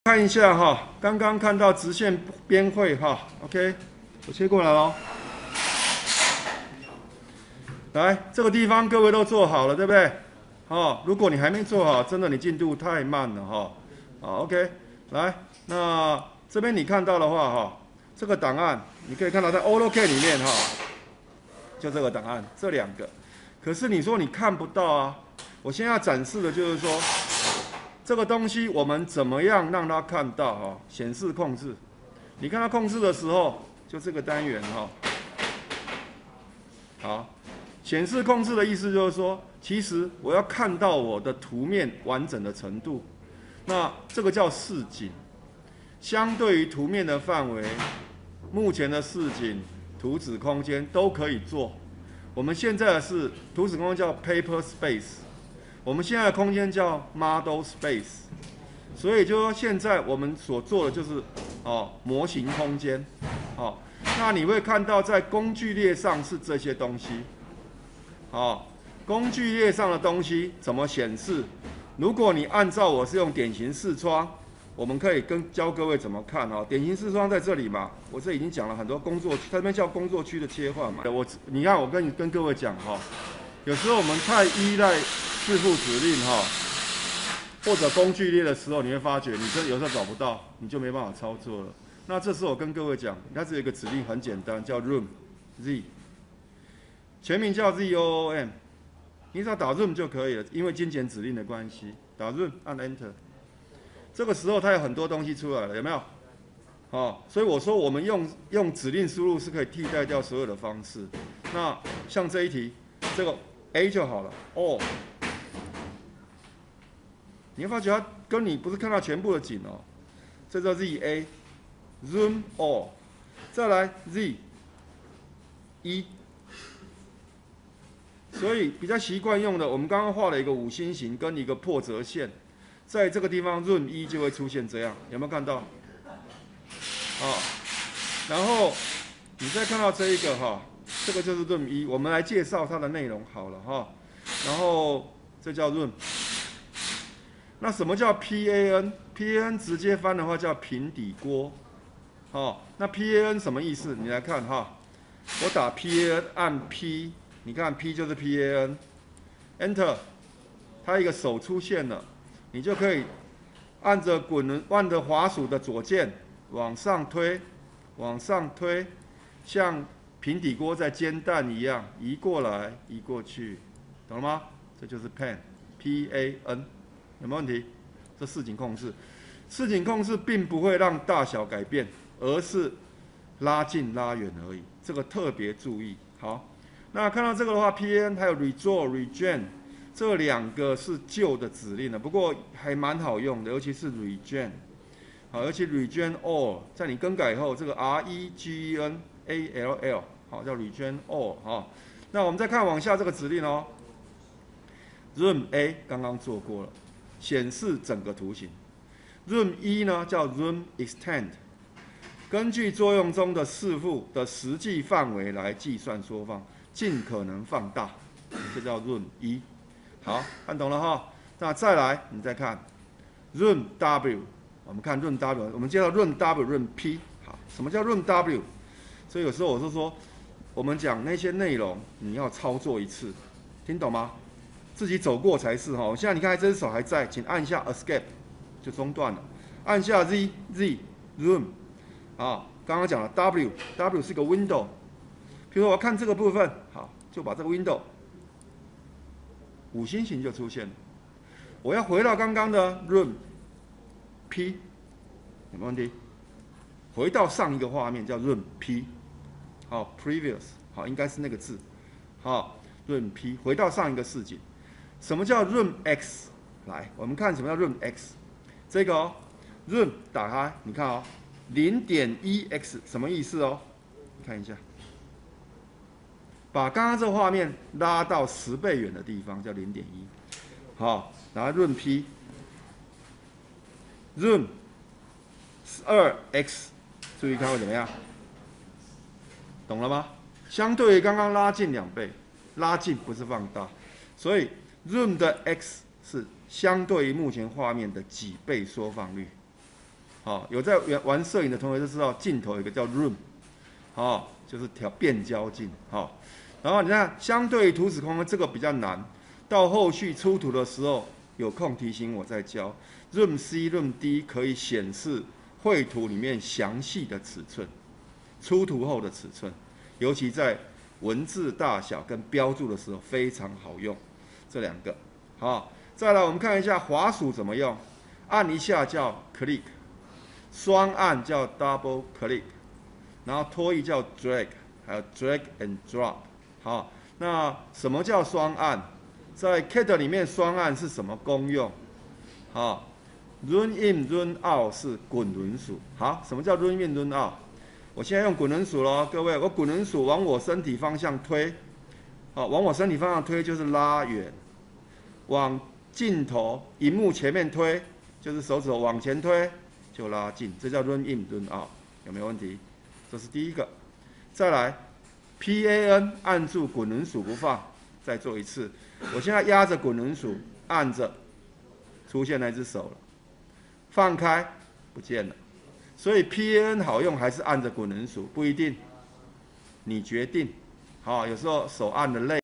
看一下哈，刚刚看到直线边绘哈 ，OK， 我切过来喽。来，这个地方各位都做好了，对不对？哦，如果你还没做好，真的你进度太慢了哈。好 ，OK， 来，那这边你看到的话哈，这个档案你可以看到在 AutoCAD 里面哈，就这个档案，这两个。可是你说你看不到啊？我现在要展示的就是说，这个东西我们怎么样让它看到哈？显示控制，你看它控制的时候，就这个单元哈。好，显示控制的意思就是说，其实我要看到我的图面完整的程度，那这个叫视景。相对于图面的范围，目前的视景、图纸空间都可以做。我们现在的是图纸空间叫 Paper Space， 我们现在的空间叫 Model Space。所以就说现在我们所做的就是模型空间，那你会看到在工具列上是这些东西，工具列上的东西怎么显示？如果你按照我是用典型视窗，我们可以教各位怎么看啊。典型视窗在这里嘛，我这已经讲了很多工作区，它这边叫工作区的切换嘛。你看我跟各位讲哈，有时候我们太依赖字符指令哈，或者工具列的时候，你会发觉你这有时候找不到，你就没办法操作了。那这时候我跟各位讲，它这有一个指令很简单，叫 room，z， 全名叫 zoom， 你只要打 room 就可以了，因为精简指令的关系，打 room 按 enter， 这个时候它有很多东西出来了，有没有？所以我说我们用指令输入是可以替代掉所有的方式。那像这一题，这个 A 就好了，你会发觉它跟你不是看到全部的景哦，这叫 ZA Zoom All， 再来 Z 1，所以比较习惯用的，我们刚刚画了一个五星形跟一个破折线，在这个地方 Zoom 1就会出现这样，有没有看到？然后你再看到这一个哈，这个就是 Zoom 1，我们来介绍它的内容好了哈，然后这叫 Zoom。那什么叫 PAN？PAN 直接翻的话叫平底锅。那 PAN 什么意思？你来看哈，我打 PAN 按 P， 你看 P 就是 PAN，Enter， 它一个手出现了，你就可以按着滑鼠的左键往上推，像平底锅在煎蛋一样，移过来，移过去，懂了吗？这就是 PAN。有没有问题？这视景控制，视景控制并不会让大小改变，而是拉近拉远而已。这个特别注意。好，那看到这个的话 ，PAN 还有 Redraw、Regen 这两个是旧的指令了，不过还蛮好用的，尤其是 Regen。好，尤其 Regen All， 在你更改以后，这个 REGENALL 好叫 Regen All 那我们再看往下这个指令哦 ，Zoom A 刚刚做过了。显示整个图形。Zoom 1呢叫 Zoom Extend， 根据作用中的视符的实际范围来计算缩放，尽可能放大，这叫 Zoom 1。好，看懂了哈？那再来，你再看 Zoom W， 我们看 Zoom W， 我们介绍 Zoom W、Zoom P。好，什么叫 Zoom W？ 所以有时候我是说，我们讲那些内容，你要操作一次，听懂吗？自己走过才是哈。现在你看这只手还在，请按一下 Escape 就中断了，按下 Z Zoom 刚刚讲了 W 是个 Window， 比如说我要看这个部分，好，就把这个 Window 五星形就出现了。我要回到刚刚的 Room P， 有没有问题？回到上一个画面叫 Room P， 好 Previous 好应该是那个字，好 Room P 回到上一个视景。什么叫 Room X？ 来，我们看什么叫 Room X。这个Room 打开，你看0.1x 什么意思哦？你看一下，把刚刚这个画面拉到10倍远的地方叫0.1。好，然后 Room P，Room 2x， 注意看会怎么样？懂了吗？相对于刚刚拉近2倍，拉近不是放大，所以。Zoom 的 x 是相对于目前画面的几倍缩放率，好，有在玩摄影的同学就知道，镜头有一个叫 zoom， 好，就是调变焦镜，好。然后你看，相对于图纸空间这个比较难，到后续出图的时候有空提醒我再教。Zoom C、Zoom D 可以显示绘图里面详细的尺寸，出图后的尺寸，尤其在文字大小跟标注的时候非常好用。这两个，好，再来我们看一下滑鼠怎么用，按一下叫 click， 双按叫 double click， 然后拖移叫 drag， 还有 drag and drop。好，那什么叫双按？在 CAD 里面双按是什么功用？好 ，Run in、Run out 是滚轮鼠。好，什么叫 Run in、Run out？ 我现在用滚轮鼠咯，各位，我滚轮鼠往我身体方向推，好，往我身体方向推就是拉远，往镜头、荧幕前面推就是手指头往前推就拉近，这叫 Run in、Run out， 有没有问题？这是第一个。再来。PAN 按住滚轮鼠不放，再做一次。我现在压着滚轮鼠，按着，出现那只手了，放开不见了。所以 PAN 好用还是按着滚轮鼠不一定，你决定。好，有时候手按的累。